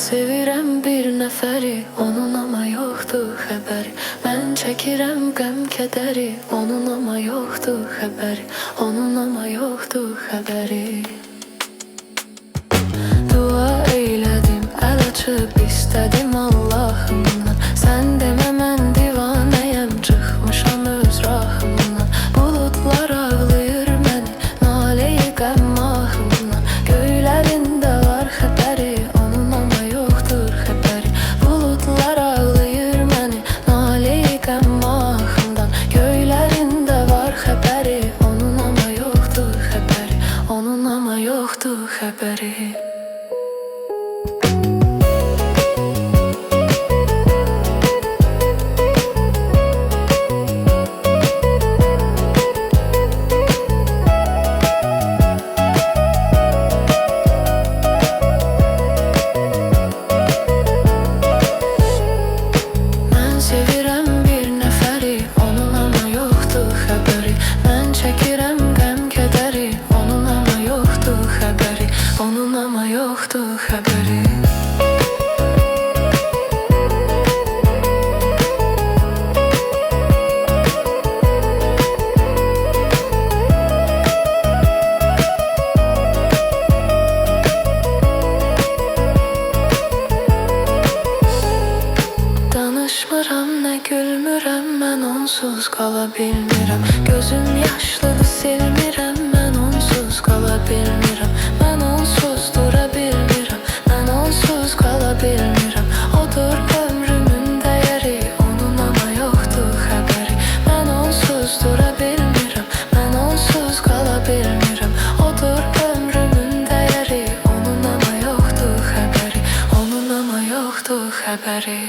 sevirəm bir nəfəri, onun ama yoxdur xəbəri. Mən çəkirəm qəm kədəri, onun ama yoxdur xəbəri. Onun ama yoxdur xəbəri. Dua eylədim, əl açıb istədim Allahımdan. Sən demə mən divanəyəm, çıxmışam öz rahımdan. Bulutlar ağlayır məni, naləyi qəm ahımdan. Göylərində var xəbəri, onun ama yoxdur xəbəri. Bulutlar ağlayır məni, naləyi qəm ahımdan. Göylərində var xəbəri, onun ama yoxdur xəbəri. Onun ama yoxdur xəbəri. Sevirəm bir nəfəri, onun ama yoxdur xəbəri. Mən çəkirəm qəm kədəri, onun ama yoxdur xəbəri. Onun ama yoxdur xəbəri. Danışmıram, nə gülmürəm, mən onsuz qala bilmirəm. Gözüm yaşlıdır, silmirəm, mən onsuz qala bilmirəm. Mən onsuz dura bilmirəm, mən onsuz qala bilmirəm. Odur ömrümün dəyəri, onun ama yoxdur xəbəri. Mən onsuz dura bilmirəm, mən onsuz qala bilmirəm. Odur ömrümün dəyəri, onun ama yoxdur xəbəri. Onun ama yoxdur xəbəri.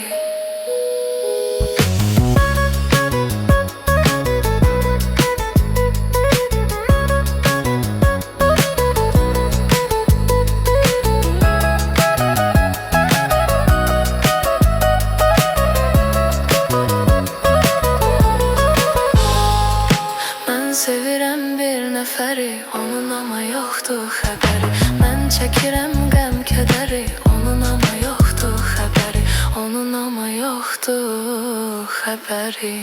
Sevirəm bir nəfəri, onun ama yoxdur xəbəri. Mən çəkirəm qəm kədəri, onun ama yoxdur xəbəri. Onun ama yoxdur xəbəri.